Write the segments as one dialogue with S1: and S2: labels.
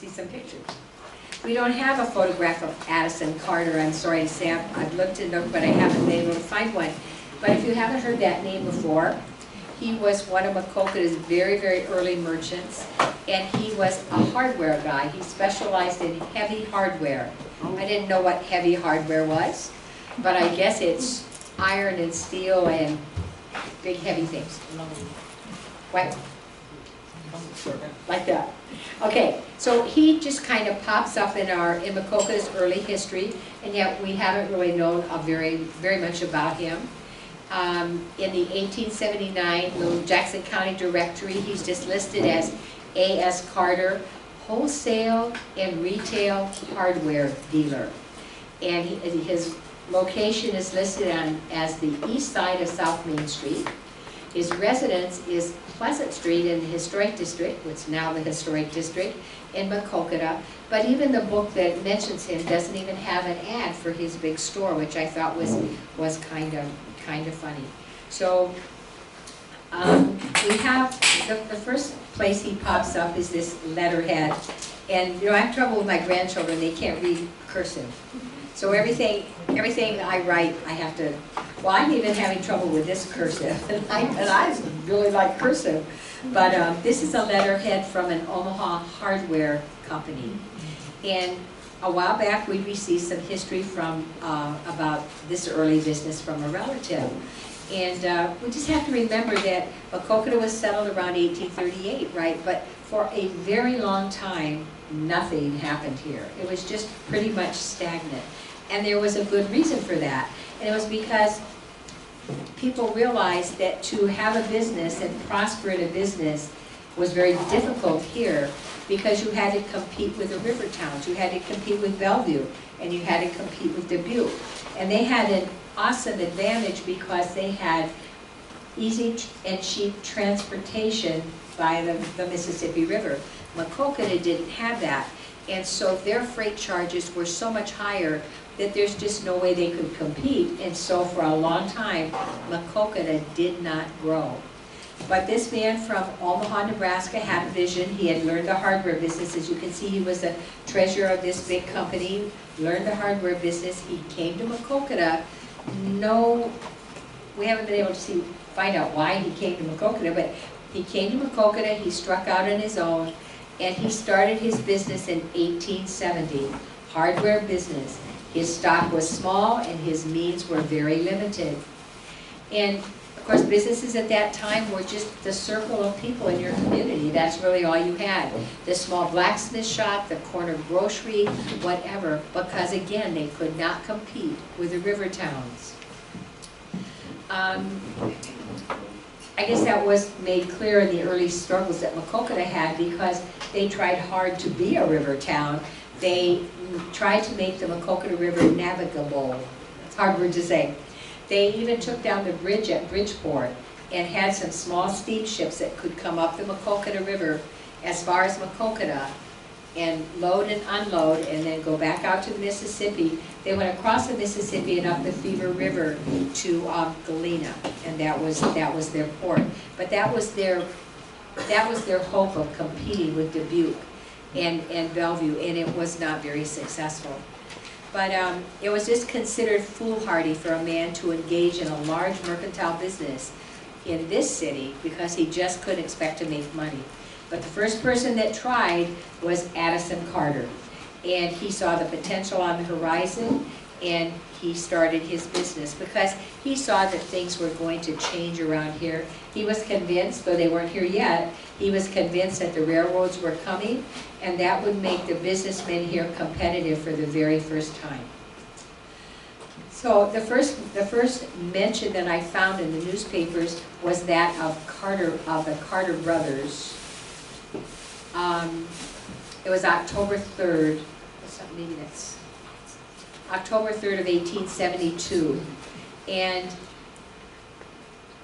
S1: see some pictures. We don't have a photograph of Addison Carter, I'm sorry to say. I've looked and looked, but I haven't been able to find one. But if you haven't heard that name before, he was one of Maquoketa's very, very early merchants, and he was a hardware guy. He specialized in heavy hardware. I didn't know what heavy hardware was, but I guess it's iron and steel and big heavy things. What? Like that. Okay, so he just kind of pops up in Maquoketa's early history, and yet we haven't really known very much about him. In the 1879 Little Jackson County Directory, he's just listed as A.S. Carter, wholesale and retail hardware dealer. And his location is listed on as the east side of South Main Street. His residence is Pleasant Street in the Historic District, which is now the Historic District, in Maquoketa. But even the book that mentions him doesn't even have an ad for his big store, which I thought was kind of funny. So we have the first place he pops up is this letterhead, and I have trouble with my grandchildren; they can't read cursive. So everything I write, I have to. Well, I'm even having trouble with this cursive, and I really like cursive. But this is a letterhead from an Omaha hardware company, and a while back we received some history from about this early business from a relative. And we just have to remember that Maquoketa was settled around 1838, right? But for a very long time, nothing happened here. It was just pretty much stagnant. And there was a good reason for that. And it was because people realized that to have a business and prosper in a business was very difficult here, because you had to compete with the river towns, you had to compete with Bellevue, and you had to compete with Dubuque. And they had an awesome advantage because they had easy and cheap transportation by the Mississippi River. Maquoketa didn't have that, and so their freight charges were so much higher that there's just no way they could compete, and so for a long time, Maquoketa did not grow. But this man from Omaha, Nebraska had a vision. He had learned the hardware business. As you can see, he was the treasurer of this big company, learned the hardware business. He came to Maquoketa. No, we haven't been able to find out why he came to Maquoketa, but he came to Maquoketa, he struck out on his own, and he started his business in 1870, hardware business. His stock was small and his means were very limited. And of course, businesses at that time were just the circle of people in your community. That's really all you had. The small blacksmith shop, the corner grocery, whatever, because again, they could not compete with the river towns. I guess that was made clear in the early struggles that Maquoketa had, because they tried hard to be a river town. They tried to make the Maquoketa River navigable. It's a hard word to say. They even took down the bridge at Bridgeport and had some small steamships that could come up the Maquoketa River as far as Maquoketa and load and unload and then go back out to the Mississippi. They went across the Mississippi and up the Fever River to Galena, and that was their port. But that was their hope of competing with Dubuque and Bellevue, and it was not very successful. But it was just considered foolhardy for a man to engage in a large mercantile business in this city, because he just couldn't expect to make money. But the first person that tried was Addison Carter, and he saw the potential on the horizon, and he started his business because he saw that things were going to change around here. He was convinced, though they weren't here yet, he was convinced that the railroads were coming, and that would make the businessmen here competitive for the very first time. So the first mention that I found in the newspapers was that of the Carter brothers. It was October 3rd, maybe that's October 3rd of 1872, and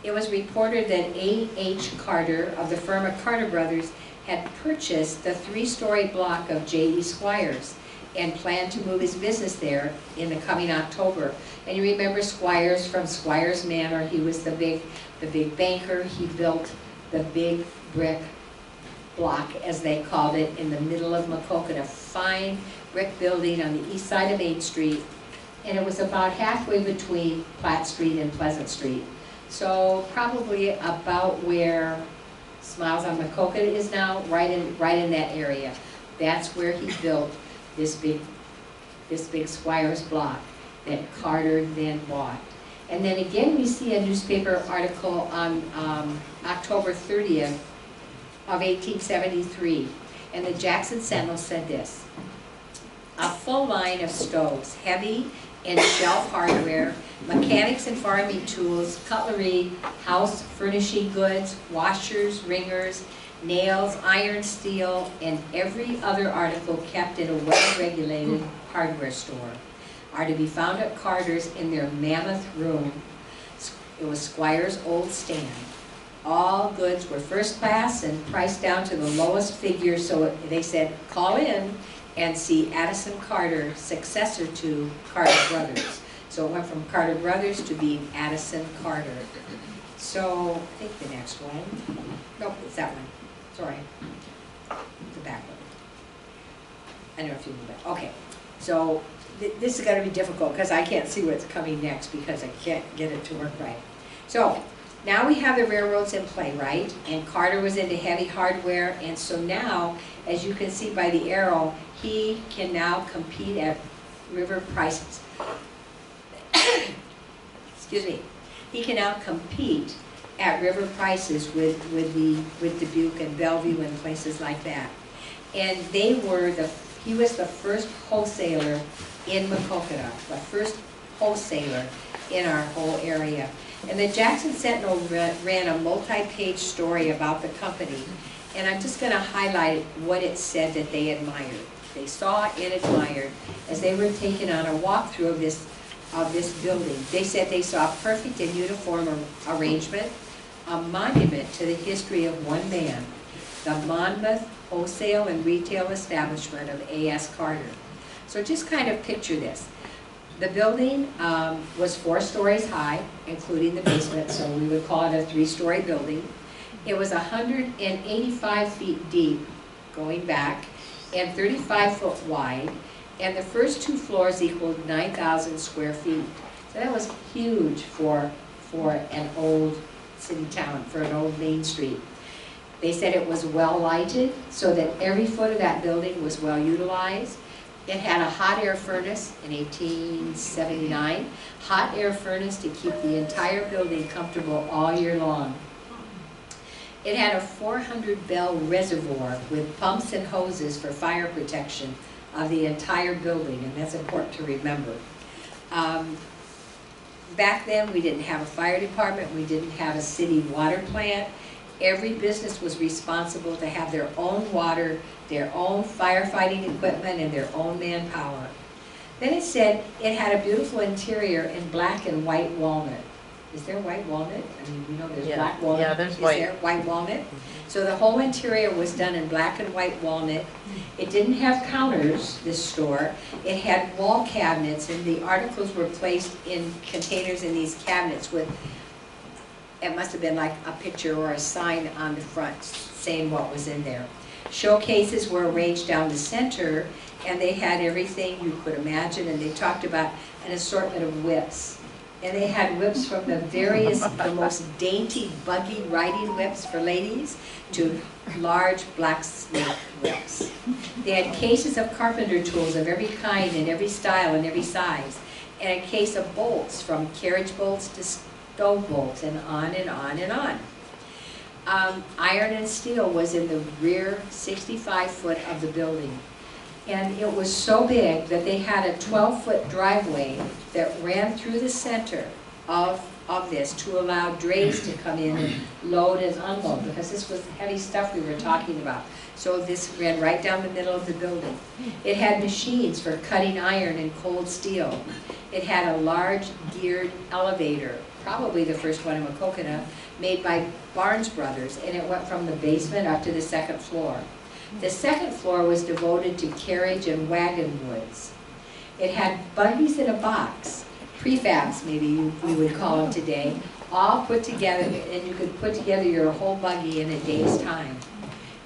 S1: it was reported that A.H. Carter of the firm of Carter Brothers had purchased the 3-story block of J.E. Squires and planned to move his business there in the coming October. And you remember Squires from Squires Manor. He was the big banker. He built the big brick block, as they called it, in the middle of Maquoketa. Fine brick building on the east side of Main Street, and it was about halfway between Platt Street and Pleasant Street. So probably about where Smiles on Maquoketa is now, right in that area. That's where he built this big Squires block that Carter then bought. And then again, we see a newspaper article on October 30th of 1873, and the Jackson Sentinel said this: a full line of stoves, heavy and shelf hardware, mechanics and farming tools, cutlery, house furnishing goods, washers, ringers, nails, iron, steel, and every other article kept in a well-regulated hardware store are to be found at Carter's in their mammoth room. It was Squire's old stand. All goods were first class and priced down to the lowest figure, so they said, call in and see Addison Carter, successor to Carter Brothers. So it went from Carter Brothers to being Addison Carter. So I think the next one, nope, it's that one, sorry, the back one. I don't know if you knew that. Okay, so this is going to be difficult because I can't see what's coming next because I can't get it to work right. So now we have the railroads in play, right? And Carter was into heavy hardware, and so now, as you can see by the arrow, he can now compete at river prices. Excuse me. He can now compete at river prices with Dubuque and Bellevue and places like that. And he was the first wholesaler in Maquoketa, the first wholesaler in our whole area. And the Jackson Sentinel ran a multi-page story about the company, and I'm just going to highlight what it said that they admired. They saw and admired as they were taken on a walkthrough of this building. They said they saw perfect and uniform arrangement, a monument to the history of one man, the Monmouth wholesale and retail establishment of A.S. Carter. So just kind of picture this. The building was 4 stories high, including the basement, so we would call it a 3-story building. It was 185 feet deep, going back, and 35 foot wide, and the first 2 floors equaled 9,000 square feet. So that was huge for an old city town, for an old Main Street. They said it was well lighted, so that every foot of that building was well utilized. It had a hot air furnace in 1879, hot air furnace to keep the entire building comfortable all year long. It had a 400-bell reservoir with pumps and hoses for fire protection of the entire building, and that's important to remember. Back then, we didn't have a fire department, we didn't have a city water plant. Every business was responsible to have their own water, their own firefighting equipment, and their own manpower. Then it said it had a beautiful interior in black and white walnut. Is there white walnut? I mean, we know there's black walnut.
S2: Yeah, there's white.
S1: Is there white walnut? So the whole interior was done in black and white walnut. It didn't have counters, this store. It had wall cabinets, and the articles were placed in containers in these cabinets with, it must have been like a picture or a sign on the front saying what was in there. Showcases were arranged down the center, and they had everything you could imagine, and they talked about an assortment of whips. And they had whips from the most dainty, buggy riding whips for ladies to large blacksmith whips. They had cases of carpenter tools of every kind and every style and every size, and a case of bolts, from carriage bolts to stove bolts, and on and on and on. Iron and steel was in the rear 65 foot of the building. And it was so big that they had a 12-foot driveway that ran through the center of this to allow drays to come in and load and unload, because this was heavy stuff we were talking about. So this ran right down the middle of the building. It had machines for cutting iron and cold steel. It had a large geared elevator, probably the first one in Maquoketa, made by Barnes Brothers, and it went from the basement up to the 2nd floor. The 2nd floor was devoted to carriage and wagon woods. It had buggies in a box, prefabs maybe we would call them today, all put together, and you could put together your whole buggy in a day's time.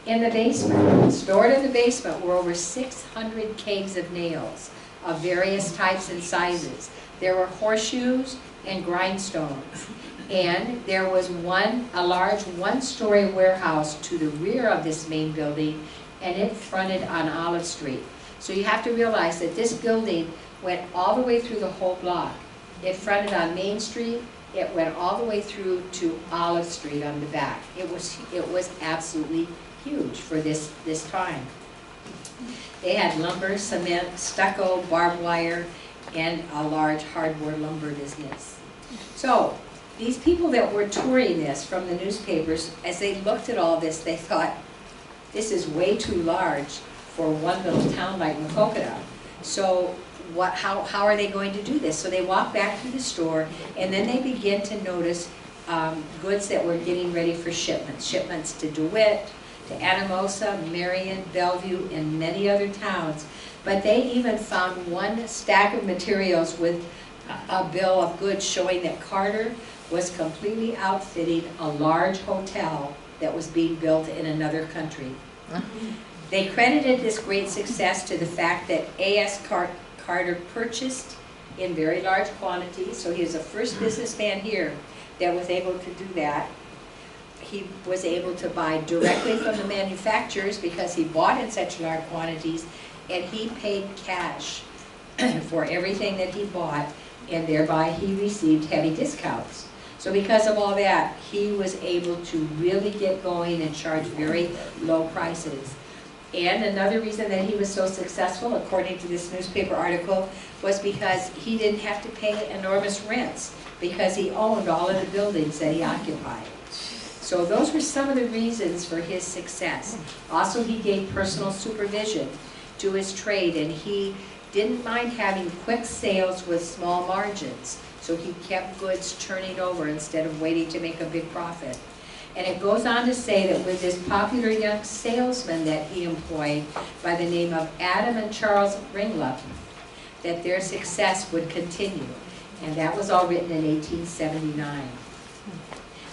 S1: In the basement, stored in the basement, were over 600 kegs of nails of various types and sizes. There were horseshoes and grindstones. And there was a large one-story warehouse to the rear of this main building, and it fronted on Olive Street. So you have to realize that this building went all the way through the whole block. It fronted on Main Street. It went all the way through to Olive Street on the back. It was absolutely huge for this time. They had lumber, cement, stucco, barbed wire, and a large hardwood lumber business. So these people that were touring this from the newspapers, as they looked at all this, they thought, this is way too large for one little town like Maquoketa. So how are they going to do this? So they walked back to the store, and then they began to notice goods that were getting ready for shipments. Shipments to DeWitt, to Anamosa, Marion, Bellevue, and many other towns. But they even found one stack of materials with a bill of goods showing that Carter was completely outfitting a large hotel that was being built in another country. They credited this great success to the fact that A.S. Carter purchased in very large quantities, so he was the first businessman here that was able to do that. He was able to buy directly from the manufacturers because he bought in such large quantities, and he paid cash for everything that he bought, and thereby he received heavy discounts. So because of all that, he was able to really get going and charge very low prices. And another reason that he was so successful, according to this newspaper article, was because he didn't have to pay enormous rents because he owned all of the buildings that he occupied. So those were some of the reasons for his success. Also, he gave personal supervision to his trade, and he didn't mind having quick sales with small margins. So he kept goods turning over instead of waiting to make a big profit. And it goes on to say that with this popular young salesman that he employed by the name of Adam and Charles Ringlep, that their success would continue. And that was all written in 1879.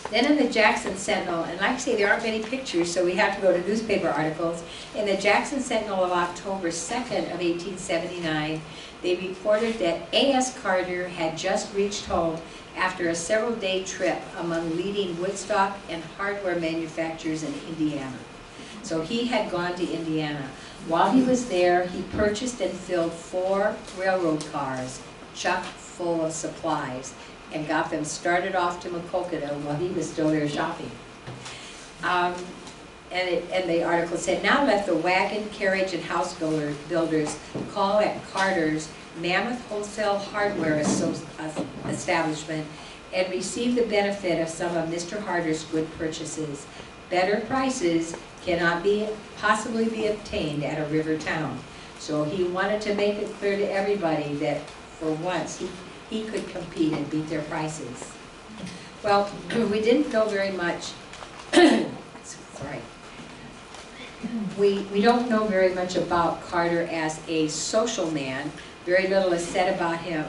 S1: Then in the Jackson Sentinel, and like I say, there aren't many pictures, so we have to go to newspaper articles. In the Jackson Sentinel of October 2nd of 1879, they reported that A.S. Carter had just reached home after a several-day trip among leading woodstock and hardware manufacturers in Indiana. So he had gone to Indiana. While he was there, he purchased and filled 4 railroad cars, chock full of supplies, and got them started off to Maquoketa while he was still there shopping. And the article said, now let the wagon, carriage, and house builders call at Carter's Mammoth Wholesale Hardware establishment and receive the benefit of some of Mr. Carter's good purchases. Better prices cannot possibly be obtained at a river town. So he wanted to make it clear to everybody that for once he could compete and beat their prices. Well, we didn't know very much, sorry. We don't know very much about Carter as a social man. Very little is said about him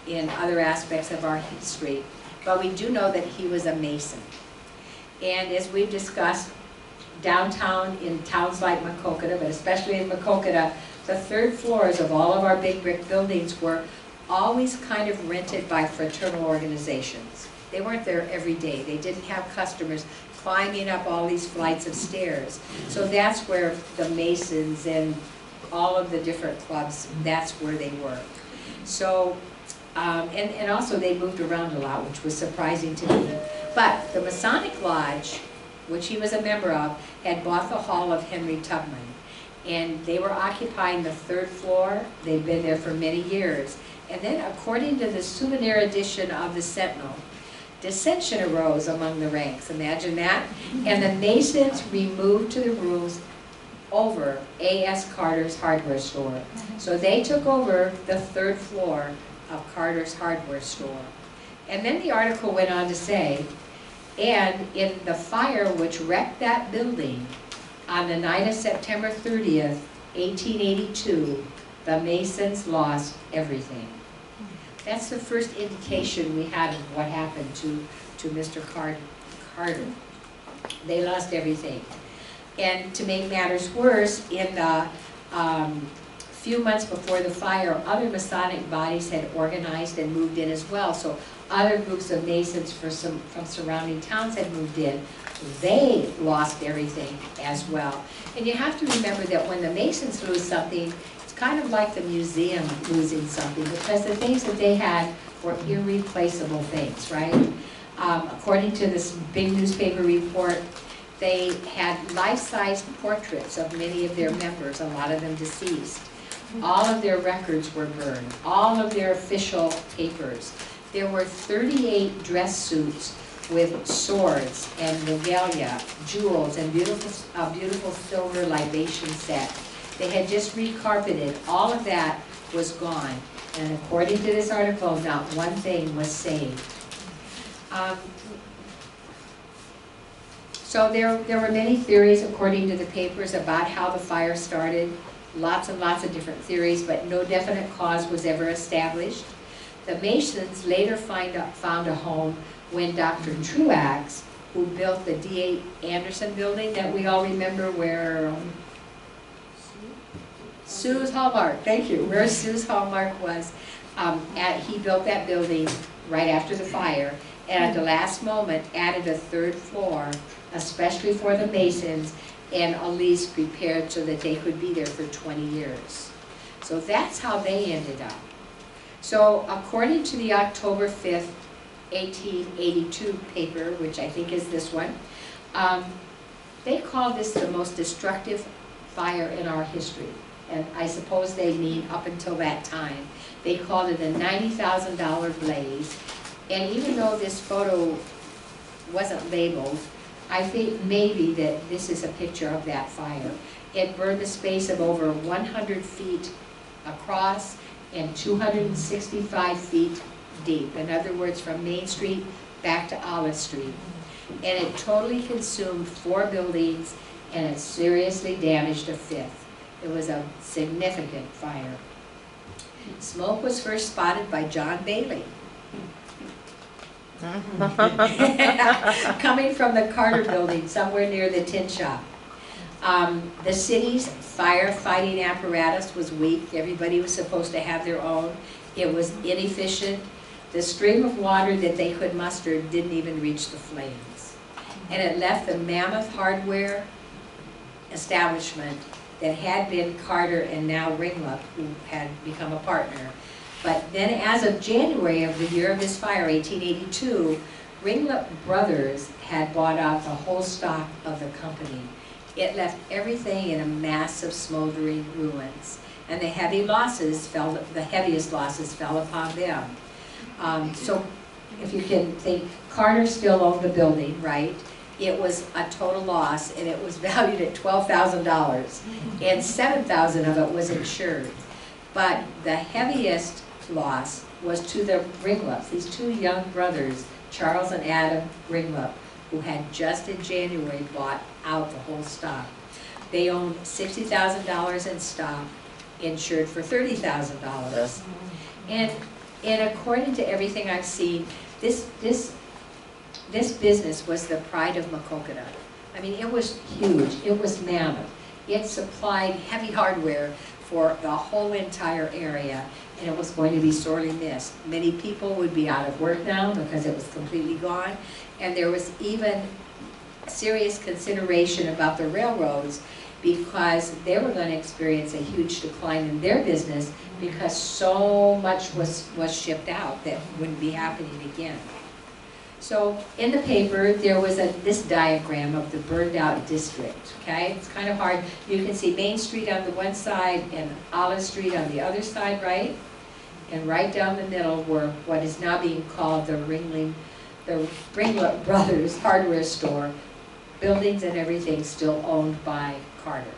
S1: in other aspects of our history, but we do know that he was a Mason. And as we've discussed, downtown in towns like Maquoketa, but especially in Maquoketa, the 3rd floors of all of our big brick buildings were always kind of rented by fraternal organizations. They weren't there every day. They didn't have customers climbing up all these flights of stairs. So that's where the Masons and all of the different clubs, that's where they were. So, and also they moved around a lot, which was surprising to me. But the Masonic Lodge, which he was a member of, had bought the hall of Henry Tubman. And they were occupying the 3rd floor. They'd been there for many years. And then, according to the souvenir edition of the Sentinel, dissension arose among the ranks. Imagine that. And the Masons removed to the rooms over A.S. Carter's hardware store. So they took over the 3rd floor of Carter's hardware store. And then the article went on to say, and in the fire which wrecked that building on the night of September 30th, 1882, the Masons lost everything. That's the first indication we had of what happened to Mr. Carter. They lost everything. And to make matters worse, in the few months before the fire, other Masonic bodies had organized and moved in as well. So other groups of Masons from surrounding towns had moved in. They lost everything as well. And you have to remember that when the Masons lose something, it's kind of like the museum losing something, because the things that they had were irreplaceable things, right? According to this big newspaper report, they had life-size portraits of many of their members, a lot of them deceased. All of their records were burned, all of their official papers. There were 38 dress suits with swords and regalia, jewels, and beautiful silver libation set. They had just recarpeted. All of that was gone. And according to this article, not one thing was saved. So there were many theories, according to the papers, about how the fire started. Lots and lots of different theories, but no definite cause was ever established. The Masons later found a home when Dr. Truax, who built the D.A. Anderson building that we all remember, where Sue's Hallmark, thank you, where Sue's Hallmark was. He built that building right after the fire, and at the last moment added a third floor, especially for the Masons, and a lease prepared so that they could be there for 20 years. So that's how they ended up. So according to the October 5th, 1882 paper, which I think is this one, they called this the most destructive fire in our history. And I suppose they mean up until that time. They called it a $90,000 blaze. And even though this photo wasn't labeled, I think maybe that this is a picture of that fire. It burned a space of over 100 feet across and 265 feet deep. In other words, from Main Street back to Olive Street. And it totally consumed 4 buildings, and it seriously damaged a 5th. It was a significant fire. Smoke was first spotted by John Bailey. Coming from the Carter building, somewhere near the tin shop. The city's firefighting apparatus was weak. Everybody was supposed to have their own. It was inefficient. The stream of water that they could muster didn't even reach the flames. And it left the mammoth hardware establishment that had been Carter and now Ringlep, who had become a partner. But then as of January of the year of this fire, 1882, Ringlep Brothers had bought out the whole stock of the company. It left everything in a mass of smoldering ruins. And the heaviest losses fell upon them. So if you can think, Carter still owned the building, right? It was a total loss, and it was valued at $12,000, and $7,000 of it was insured. But the heaviest loss was to the Ringleps, these 2 young brothers, Charles and Adam Ringlep, who had just in January bought out the whole stock. They owned $60,000 in stock, insured for $30,000. And according to everything I've seen, this business was the pride of Maquoketa. I mean, it was huge. It was mammoth. It supplied heavy hardware for the whole entire area, and it was going to be sorely missed. Many people would be out of work now because it was completely gone, and there was even serious consideration about the railroads because they were going to experience a huge decline in their business because so much was shipped out that wouldn't be happening again. So in the paper, there was this diagram of the burned out district, okay? It's kind of hard. You can see Main Street on the one side and Olive Street on the other side, right? And right down the middle were what is now being called the Ringlep Brothers hardware store. Buildings and everything still owned by Carter.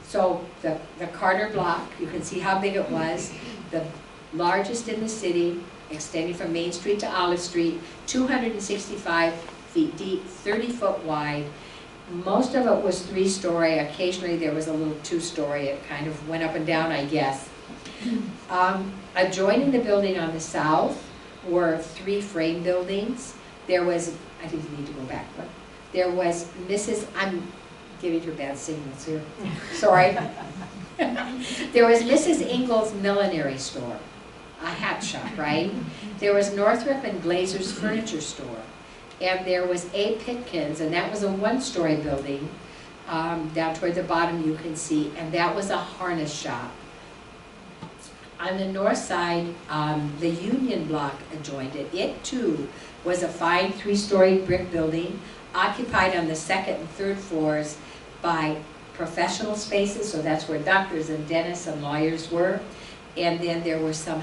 S1: So the Carter block, you can see how big it was. The largest in the city, extending from Main Street to Olive Street, 265 feet deep, 30 foot wide. Most of it was 3-story. Occasionally there was a little 2-story. It kind of went up and down, I guess. Adjoining the building on the south were 3 frame buildings. There was, I think you need to go back, but There was Mrs. I'm giving her bad signals here. Sorry. There was Mrs. Ingles' Millinery Store, a hat shop, right? There was Northrop and Glazer's Furniture Store. And there was A. Pitkin's, and that was a one-story building. Down toward the bottom you can see, and that was a harness shop. On the north side, the Union Block adjoined it. It too was a fine 3-story brick building, occupied on the second and third floors by professional spaces, so that's where doctors and dentists and lawyers were. And then there were some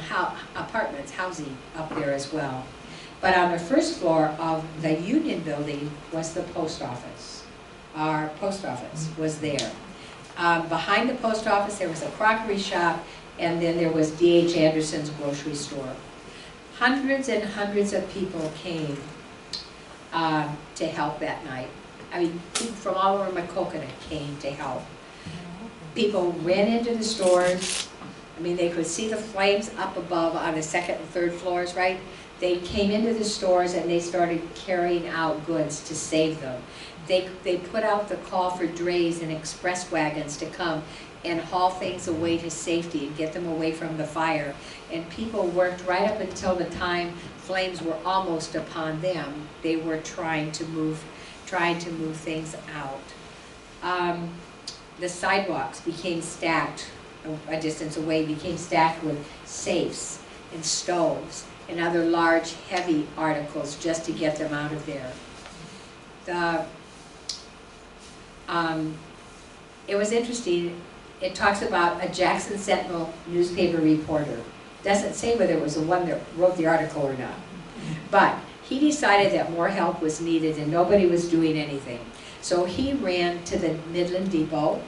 S1: apartments, housing up there as well. But on the first floor of the Union Building was the post office. Our post office was there. Behind the post office there was a crockery shop, and then there was D.H. Anderson's grocery store. Hundreds and hundreds of people came to help that night. I mean, people from all over Maquoketa came to help. People ran into the stores. I mean, they could see the flames up above on the second and third floors, right? They came into the stores and they started carrying out goods to save them. They put out the call for drays and express wagons to come and haul things away to safety and get them away from the fire. And people worked right up until the time flames were almost upon them. They were trying to move things out. The sidewalks became stacked, a distance away, became stacked with safes and stoves and other large, heavy articles just to get them out of there. It was interesting. It talks about a Jackson Sentinel newspaper reporter. Doesn't say whether it was the one that wrote the article or not. But he decided that more help was needed and nobody was doing anything. So he ran to the Midland Depot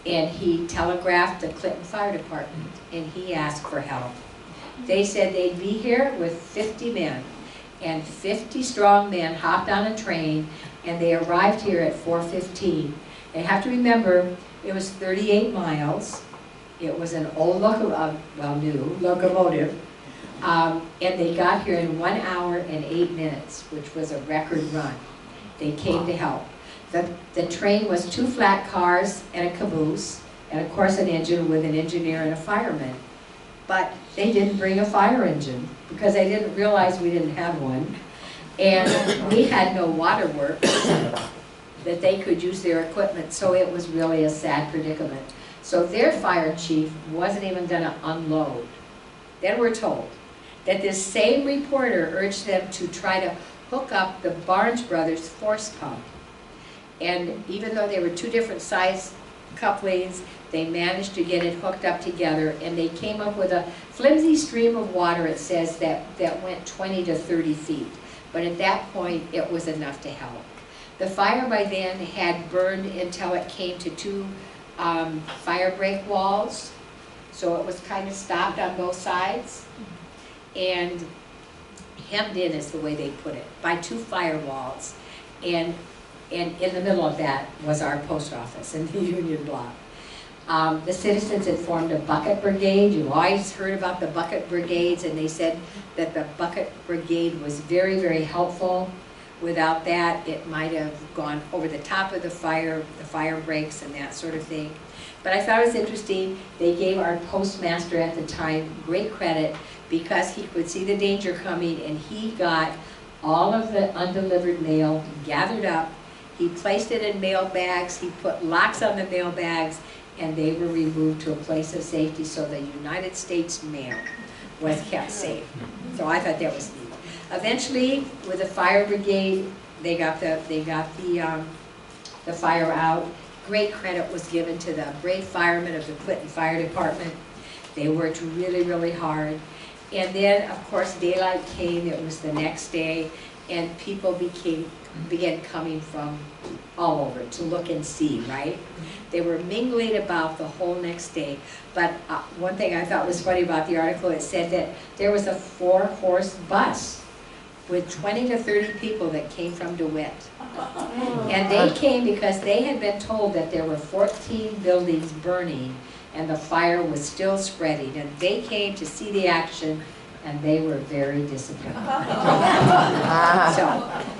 S1: and he telegraphed the Clinton Fire Department and he asked for help. They said they'd be here with 50 men, and 50 strong men hopped on a train and they arrived here at 4:15. They have to remember it was 38 miles. It was an old new locomotive. And they got here in 1 hour and 8 minutes, which was a record run. They came to help. The train was 2 flat cars and a caboose, and of course an engine with an engineer and a fireman. But they didn't bring a fire engine because they didn't realize we didn't have one. And we had no water works that they could use their equipment, so it was really a sad predicament. So their fire chief wasn't even going to unload. Then we're told that this same reporter urged them to try to hook up the Barnes Brothers force pump. And even though they were 2 different size couplings, they managed to get it hooked up together, and they came up with a flimsy stream of water, it says, that went 20 to 30 feet. But at that point, it was enough to help. The fire by then had burned until it came to 2 fire break walls. So it was kind of stopped on both sides. And hemmed in is the way they put it, by 2 firewalls. And in the middle of that was our post office in the Union Block. The citizens had formed a bucket brigade. You always heard about the bucket brigades, and they said that the bucket brigade was very, very helpful. Without that, it might have gone over the top of the fire breaks and that sort of thing. But I thought it was interesting. They gave our postmaster at the time great credit because he could see the danger coming, and he got all of the undelivered mail gathered up. He placed it in mail bags. He put locks on the mail bags, and they were removed to a place of safety so the United States mail was kept safe. So I thought that was neat. Eventually, with the fire brigade, they got the fire out. Great credit was given to the brave firemen of the Clinton Fire Department. They worked really, really hard. And then, of course, daylight came. It was the next day, and people began coming from all over to look and see, right? They were mingling about the whole next day. But one thing I thought was funny about the article, it said that there was a 4-horse bus with 20 to 30 people that came from DeWitt. And they came because they had been told that there were 14 buildings burning and the fire was still spreading. And they came to see the action, and they were very disappointed. So,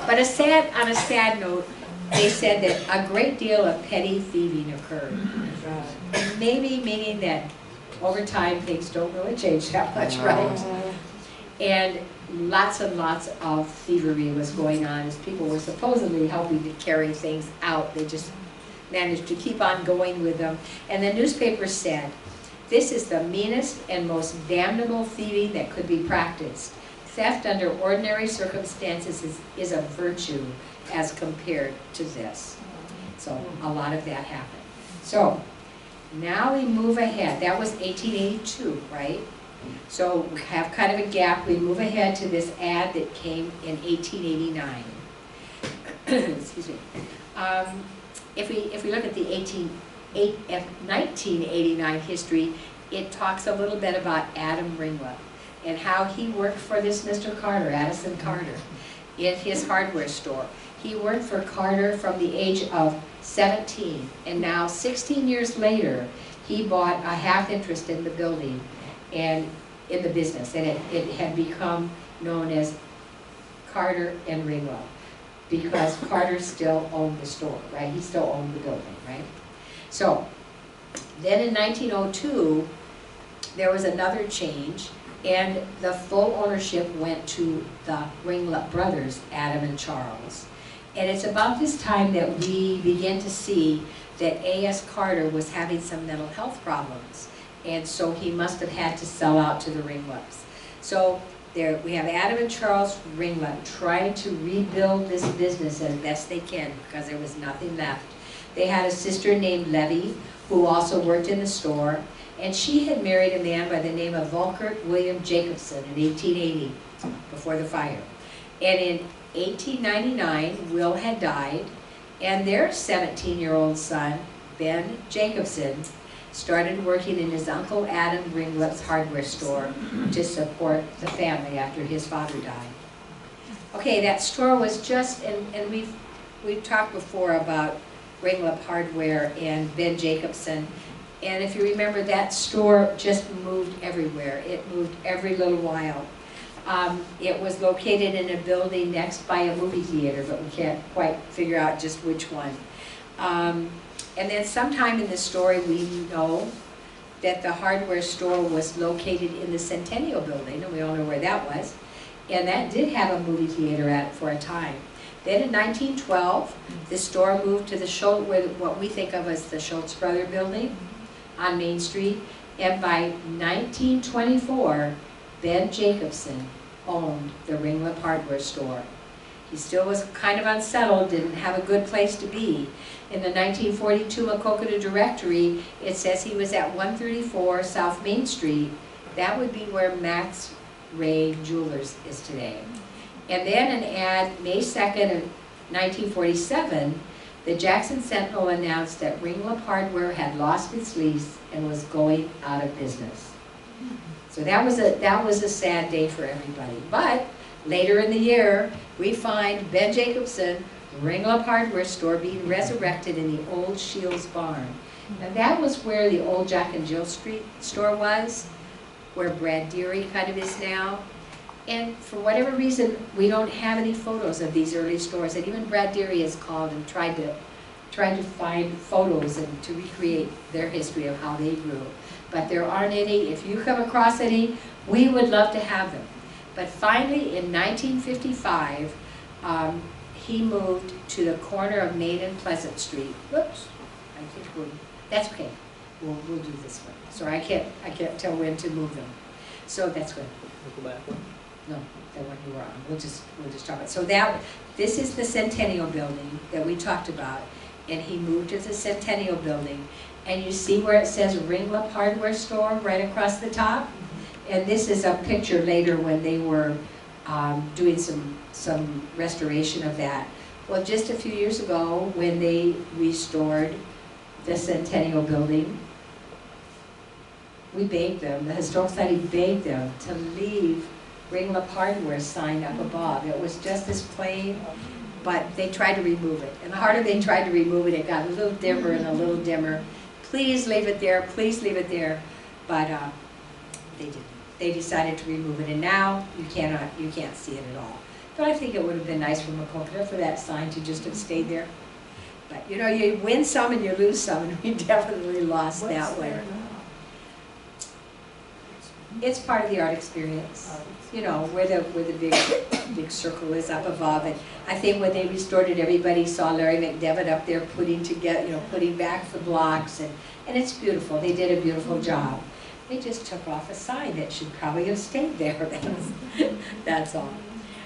S1: but on a sad note, they said that a great deal of petty thieving occurred. Maybe meaning that over time things don't really change that much, right? And lots of thievery was going on as people were supposedly helping to carry things out. They just managed to keep on going with them. And the newspaper said, "This is the meanest and most damnable thieving that could be practiced. Theft under ordinary circumstances is a virtue as compared to this." So a lot of that happened. So now we move ahead. That was 1882, right? So we have kind of a gap. We move ahead to this ad that came in 1889. Excuse me. If we look at the 1989 history, it talks a little bit about Adam Ringlep and how he worked for this Mr. Carter, Addison Carter, in his hardware store. He worked for Carter from the age of 17, and now 16 years later, he bought a half interest in the building and in the business, and it had become known as Carter and Ringlep, because Carter still owned the store, right? He still owned the building, right? So then in 1902, there was another change, and the full ownership went to the Ringlep brothers, Adam and Charles. And it's about this time that we begin to see that A.S. Carter was having some mental health problems, and so he must have had to sell out to the Ringleps. So there we have Adam and Charles Ringlep trying to rebuild this business as best they can because there was nothing left. They had a sister named Levy who also worked in the store, and she had married a man by the name of Volkert William Jacobson in 1880, before the fire. And in 1899, Will had died, and their 17-year-old son, Ben Jacobson, started working in his Uncle Adam Ringlep's hardware store to support the family after his father died. Okay, that store was just, and we've talked before about Ringlep Hardware and Ben Jacobson, and if you remember, that store just moved everywhere. It moved every little while. It was located in a building next by a movie theater, but we can't quite figure out just which one. And then sometime in the story we know that the hardware store was located in the Centennial Building, and we all know where that was. And that did have a movie theater at it for a time. Then in 1912, the store moved to the Schultz, what we think of as the Schultz Brother Building on Main Street. And by 1924, Ben Jacobson owned the Ringlep hardware store. He still was kind of unsettled, didn't have a good place to be. In the 1942 Maquoketa directory, it says he was at 134 South Main Street. That would be where Max Ray Jewelers is today. And then an ad, May 2nd of 1947, the Jackson Sentinel announced that Ringlep Hardware had lost its lease and was going out of business. So that was a sad day for everybody. But later in the year, we find Ben Jacobson, Ringlep Hardware store, being resurrected in the old Shields barn. And that was where the old Jack and Jill Street store was, where Brad Deary kind of is now. And for whatever reason, we don't have any photos of these early stores. And even Brad Deary has called and tried to find photos and to recreate their history of how they grew. But there aren't any. If you come across any, we would love to have them. But finally, in 1955, he moved to the corner of Main and Pleasant Street. Whoops, I think that's okay. We'll do this one. Sorry, I can't tell when to move them. So that's good.
S2: We'll go back one.
S1: No, the one you were on. We'll just talk about it. So this is the Centennial Building that we talked about, and he moved to the Centennial Building, and you see where it says Ringlep Hardware Store right across the top, and this is a picture later when they were doing some restoration of that. Well, just a few years ago, when they restored the Centennial Building, we begged them, the Historical Society begged them to leave Ringlep Hardware sign up above. It was just this plain, but they tried to remove it. And the harder they tried to remove it, it got a little dimmer and a little dimmer. Please leave it there, please leave it there. But they didn't. They decided to remove it, and now you can't see it at all. But I think it would have been nice for Maquoketa for that sign to just have stayed there. But, you know, you win some and you lose some, and we definitely lost that one. It's part of the art experience, you know, where the big circle is up above. And I think when they restored it, everybody saw Larry McDevitt up there putting together, you know, putting back the blocks, and it's beautiful. They did a beautiful job. They just took off a sign that should probably have stayed there. That's all.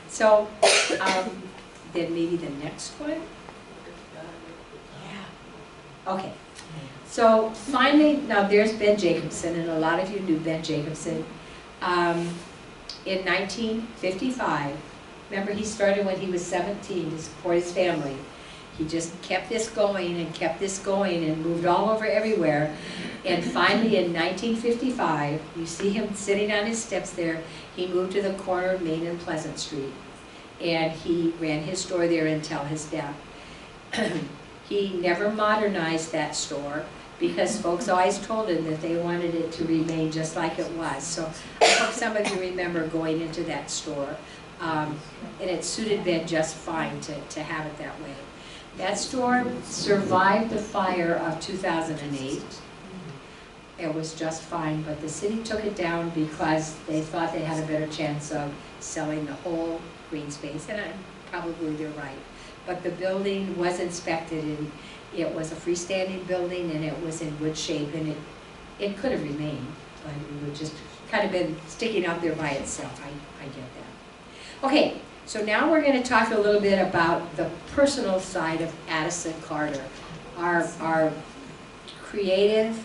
S1: So then maybe the next one. Yeah. Okay. So finally, now there's Ben Jacobson, and a lot of you knew Ben Jacobson. In 1955, remember he started when he was 17 to support his family. He just kept this going and kept this going and moved all over everywhere. And finally in 1955, you see him sitting on his steps there, he moved to the corner of Main and Pleasant Street. And he ran his store there until his death. He never modernized that store, because folks always told him that they wanted it to remain just like it was. So I hope some of you remember going into that store. And it suited Ben just fine to have it that way. That store survived the fire of 2008. It was just fine, but the city took it down because they thought they had a better chance of selling the whole green space, and probably they're right. But the building was inspected, and it was a freestanding building, and it was in good shape, and it could have remained, but it would just kind of been sticking out there by itself. I get that. Okay, so now we're going to talk a little bit about the personal side of Addison Carter, our creative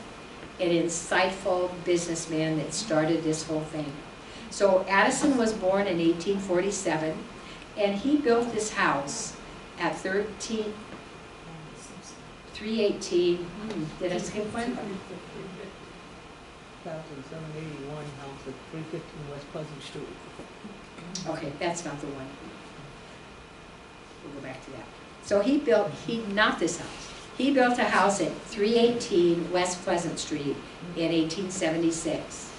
S1: and insightful businessman that started this whole thing. So Addison was born in 1847, and he built this house at 318, did I skip one?
S2: 1781 house at 315 West Pleasant Street.
S1: Okay, that's not the one. We'll go back to that. So not this house. He built a house at 318 West Pleasant Street in 1876.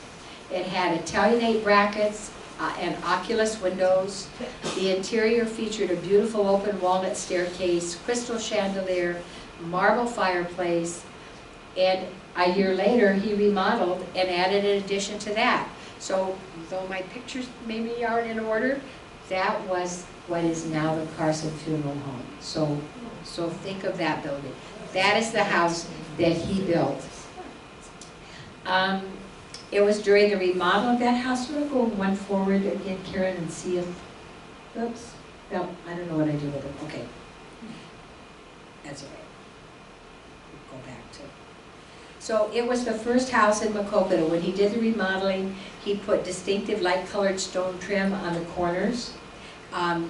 S1: It had Italianate brackets and oculus windows. The interior featured a beautiful open walnut staircase, crystal chandelier, marble fireplace, and a year later he remodeled and added an addition to that. So though my pictures maybe aren't in order, that was what is now the Carson Funeral Home. So think of that building. That is the house that he built. It was during the remodel of that house. I'm going to go one forward again, Karen, and see if, oops, no, I don't know what I did with it. Okay. That's all right. Go back to. So it was the first house in Maquoketa. When he did the remodeling, he put distinctive light-colored stone trim on the corners. I'm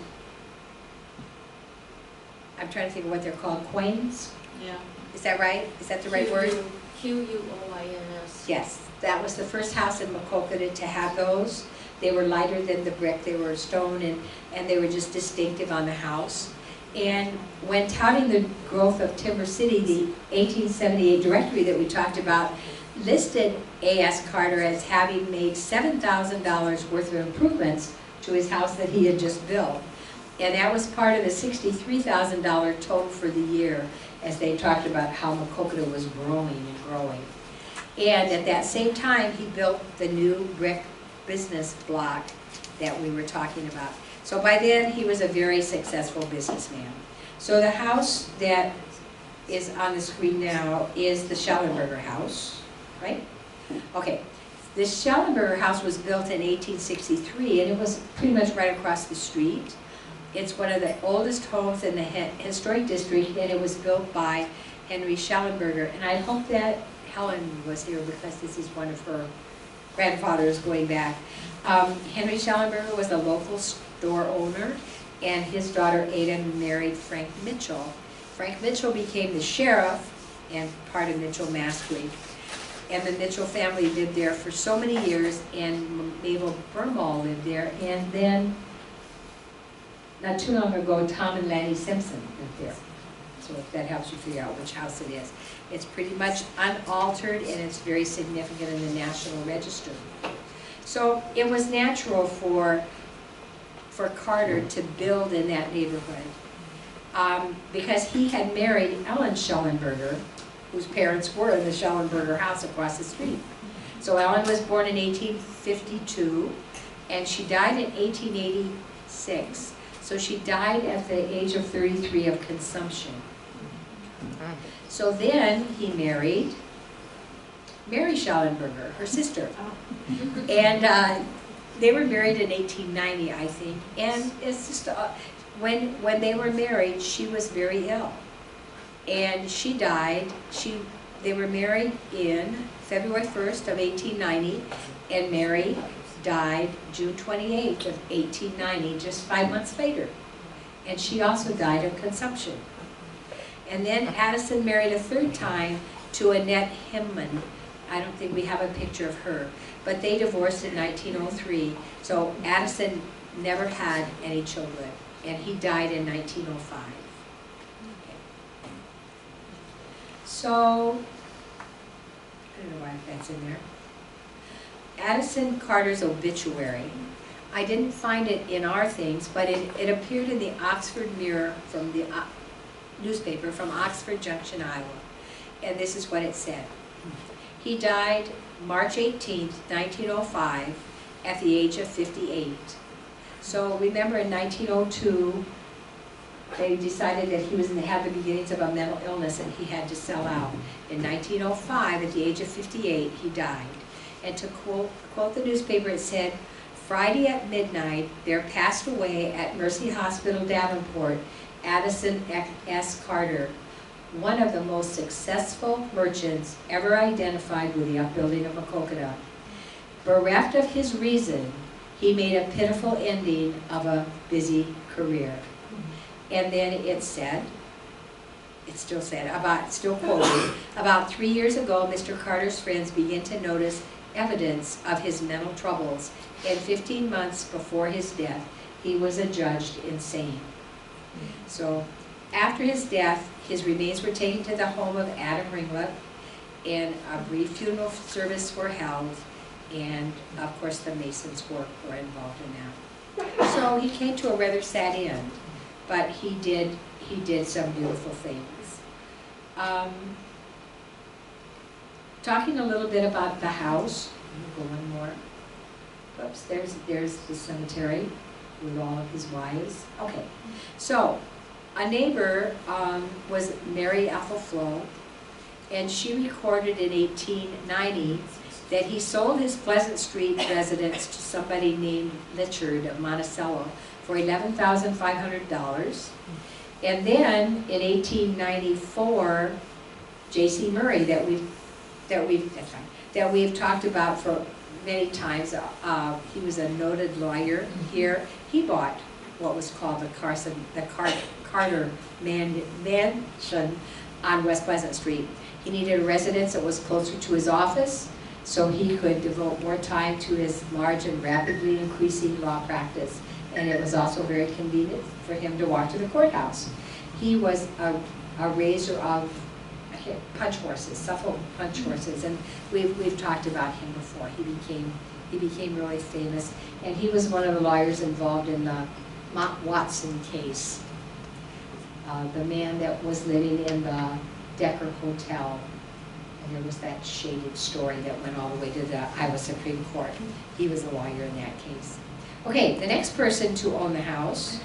S1: trying to think of what they're called, quains?
S3: Yeah.
S1: Is that right? Is that the right word?
S3: Quoins.
S1: Yes. That was the first house in Maquoketa to have those. They were lighter than the brick. They were stone, and they were just distinctive on the house. And when touting the growth of Timber City, the 1878 directory that we talked about listed A.S. Carter as having made $7,000 worth of improvements to his house that he had just built. And that was part of the $63,000 total for the year, as they talked about how Maquoketa was growing and growing. And at that same time, he built the new brick business block that we were talking about. So by then, he was a very successful businessman. So the house that is on the screen now is the Schellenberger house, right? Okay, the Schellenberger house was built in 1863, and it was pretty much right across the street. It's one of the oldest homes in the historic district, and it was built by Henry Schellenberger. And I hope that Helen was here, because this is one of her grandfathers going back. Henry Schellenberger was a local store owner, and his daughter Ada married Frank Mitchell. Frank Mitchell became the sheriff and part of Mitchell Mastery. And the Mitchell family lived there for so many years, and Mabel Bermall lived there, and then not too long ago, Tom and Lanny Simpson lived there. So if that helps you figure out which house it is. It's pretty much unaltered, and it's very significant in the National Register. So it was natural for Carter to build in that neighborhood. because he had married Ellen Schellenberger, whose parents were in the Schellenberger house across the street. So Ellen was born in 1852, and she died in 1886. So she died at the age of 33 of consumption. So then he married Mary Schellenberger, her sister. And they were married in 1890, I think. And it's just, when they were married, she was very ill. And she died. They were married in February 1st of 1890, and Mary died June 28th of 1890, just 5 months later. And she also died of consumption. And then Addison married a third time to Annette Himman. I don't think we have a picture of her, but they divorced in 1903. So Addison never had any children, and he died in 1905. Okay. So, I don't know why that's in there. Addison Carter's obituary. I didn't find it in our things, but it appeared in the Oxford Mirror from the newspaper from Oxford Junction, Iowa. And this is what it said. He died March 18th, 1905, at the age of 58. So remember in 1902, they decided that he was had the beginnings of a mental illness and he had to sell out. In 1905, at the age of 58, he died. And to quote the newspaper, it said, Friday at midnight, there passed away at Mercy Hospital, Davenport, Addison S. Carter, one of the most successful merchants ever identified with the upbuilding of Maquoketa. Bereft of his reason, he made a pitiful ending of a busy career. And then it said, still quoted, about 3 years ago, Mr. Carter's friends began to notice evidence of his mental troubles, and 15 months before his death, he was adjudged insane. So after his death, his remains were taken to the home of Adam Ringlep, and a brief funeral service were held, and of course the Masons were involved in that. So he came to a rather sad end, but he did some beautiful things. Talking a little bit about the house, I'm gonna go one more. Oops, there's the cemetery with all of his wives. Okay, so a neighbor was Mary Ethel Flo, and she recorded in 1890 that he sold his Pleasant Street residence to somebody named Litchard of Monticello for $11,500. And then in 1894, J.C. Murray, that we've talked about for many times, he was a noted lawyer here. He bought what was called the Carter Mansion on West Pleasant Street. He needed a residence that was closer to his office, so he could devote more time to his large and rapidly increasing law practice. And it was also very convenient for him to walk to the courthouse. He was a raiser of punch horses, Suffolk punch horses, and we've talked about him before. He became really famous, and he was one of the lawyers involved in the Mott Watson case, the man that was living in the Decker Hotel, and there was that shaded story that went all the way to the Iowa Supreme Court. He was a lawyer in that case. Okay, the next person to own the house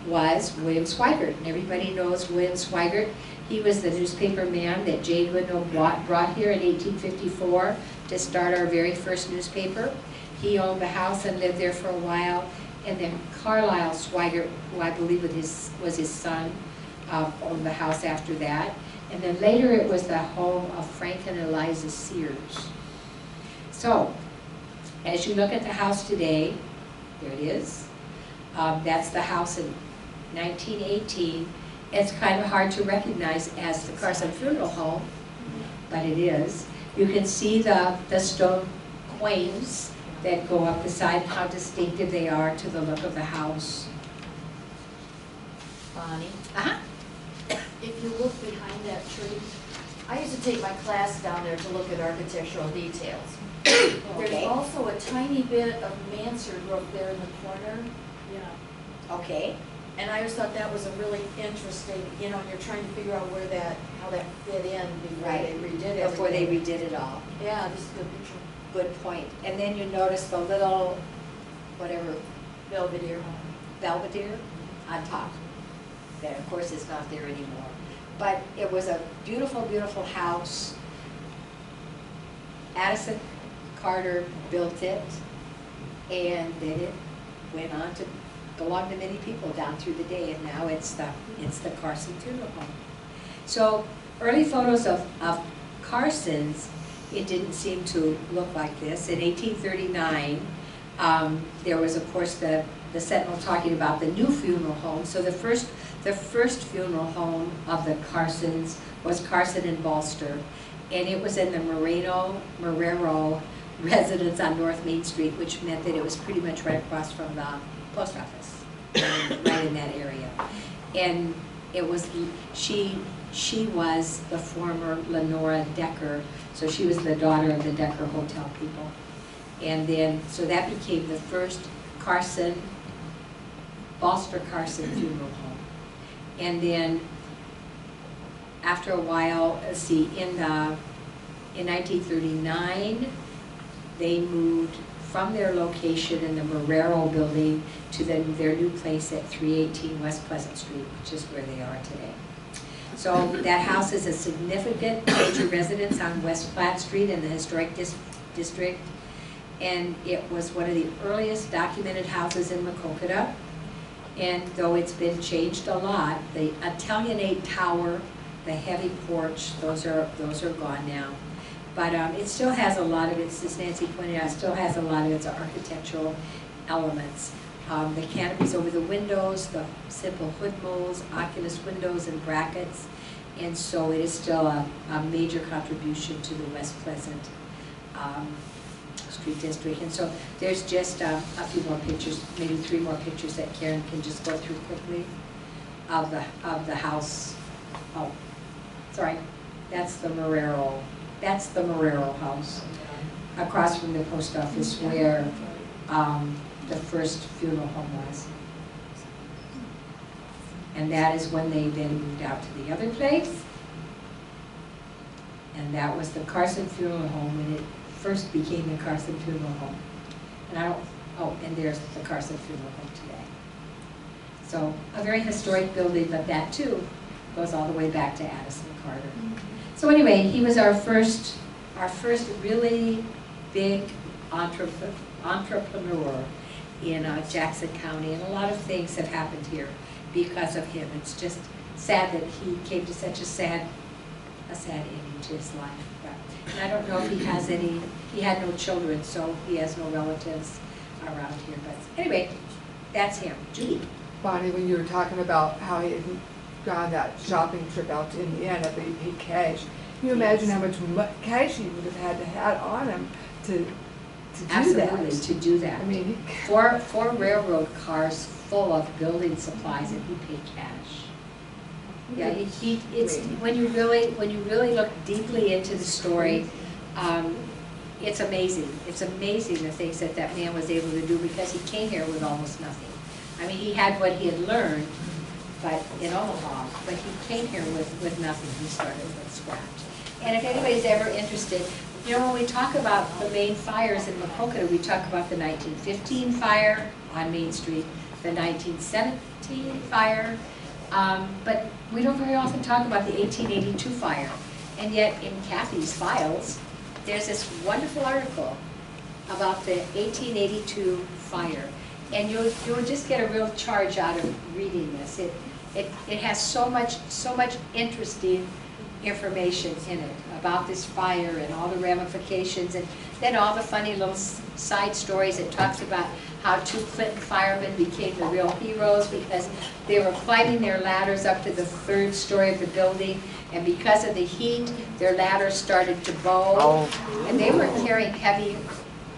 S1: was William Swigert, and everybody knows William Swigert. He was the newspaper man that Jane Goodnow brought here in 1854 to start our very first newspaper. He owned the house and lived there for a while, and then Carlisle Swigert, who I believe was his son, owned the house after that. And then later it was the home of Frank and Eliza Sears. So, as you look at the house today, there it is. That's the house in 1918. It's kind of hard to recognize as the Carson Funeral Home, but it is. You can see the stone quains that go up the side, how distinctive they are to the look of the house.
S3: Bonnie,
S1: Uh-huh.
S3: if you look behind that tree, I used to take my class down there to look at architectural details. There's
S1: Okay.
S3: also a tiny bit of mansard roof there in the corner.
S2: Yeah.
S1: Okay.
S3: And I always thought that was a really interesting, you know, and you're trying to figure out where that, how that fit in before
S1: Right.
S3: they redid everything.
S1: Before they redid it all.
S3: Yeah, this is a good picture.
S1: Good point. And then you notice the little, whatever,
S3: Belvedere.
S1: belvedere on top. That of course is not there anymore. But it was a beautiful, beautiful house. Addison Carter built it, and then it went on to belong to many people down through the day, and now it's the Carson Funeral Home. So early photos of Carson's, it didn't seem to look like this. In 1839, there was of course the Sentinel talking about the new funeral home. So the first funeral home of the Carsons was Carson and Balster, and it was in the Marrero residence on North Main Street, which meant that it was pretty much right across from the post office, right in that area. And it was, she was the former Lenora Decker, so she was the daughter of the Decker Hotel people. And then, so that became the first Balster Carson funeral home. And then, after a while, let's see, in 1939, they moved from their location in the Marrero building to their new place at 318 West Pleasant Street, which is where they are today. So that house is a significant major residence on West Platte Street in the historic district, and it was one of the earliest documented houses in Maquoketa. And though it's been changed a lot, the Italianate tower, the heavy porch, those are gone now. But it still has a lot of its, as Nancy pointed out, still has a lot of its architectural elements. The canopies over the windows, the simple hood molds, oculus windows and brackets, and so it is still a major contribution to the West Pleasant Street District. And so there's just a few more pictures, maybe 3 more pictures that Karen can just go through quickly of the house. Oh, sorry, that's the Marrero. That's the Marrero house across from the post office where the first funeral home was. And that is when they then moved out to the other place. And that was the Carson Funeral Home when it first became the Carson Funeral Home. And and there's the Carson Funeral Home today. So a very historic building, but that too goes all the way back to Addison Carter. So anyway, he was our first really big entrepreneur in Jackson County, and a lot of things have happened here because of him. It's just sad that he came to such a sad ending to his life. And I don't know if he has any. He had no children, so he has no relatives around here. But anyway, that's him. Judy.
S4: Bonnie, when you were talking about how he had gone that shopping trip out to Indiana, but he paid cash. Can you imagine how much cash he would have had to have on him to do
S1: Absolutely,
S4: that?
S1: to do that.
S4: I mean,
S1: four railroad cars full of building supplies, and he paid cash. Yeah, it's when you really look deeply into the story, it's amazing. It's amazing the things that man was able to do, because he came here with almost nothing. I mean, he had what he had learned, but in Omaha, but he came here with nothing. He started with scratch. And if anybody's ever interested, you know, when we talk about the main fires in Maquoketa, we talk about the 1915 fire on Main Street, the 1917 fire, but we don't very often talk about the 1882 fire. And yet, in Kathy's files, there's this wonderful article about the 1882 fire. And you'll just get a real charge out of reading this. It has so much interesting information in it about this fire and all the ramifications, and then all the funny little side stories. It talks about how 2 Clinton firemen became the real heroes because they were climbing their ladders up to the 3rd story of the building, and because of the heat, their ladders started to bow, and they were carrying heavy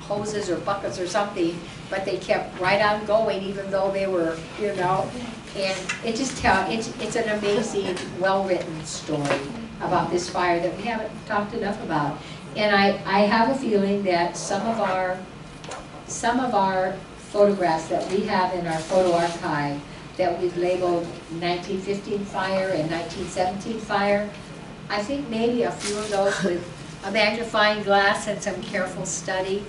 S1: hoses or buckets or something, but they kept right on going even though they were, you know, and it just it's an amazing, well-written story about this fire that we haven't talked enough about. And I have a feeling that some of our photographs that we have in our photo archive that we've labeled 1915 fire and 1917 fire. I think maybe a few of those with a magnifying glass and some careful study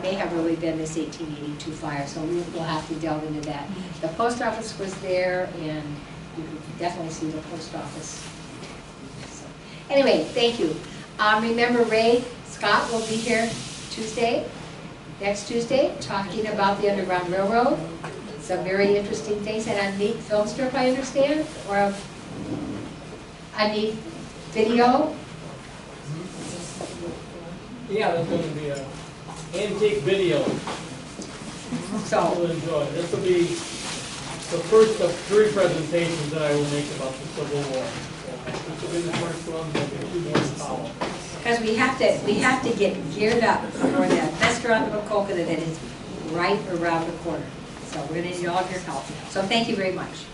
S1: may have really been this 1882 fire, so we'll have to delve into that. The post office was there, and you can definitely see the post office. So, anyway, thank you. Remember, Ray Scott will be here next Tuesday, talking about the Underground Railroad. Some very interesting things, and a neat film strip, I understand, or a neat video.
S5: Yeah, there's going to be an antique video.
S1: So,
S5: You'll enjoy. This will be the first of 3 presentations that I will make about the Civil War. This will be the first one, there'll be 2 more to follow.
S1: because we have to get geared up for that restaurant in Macoka that is right around the corner. So we're going to need all of your help. So thank you very much.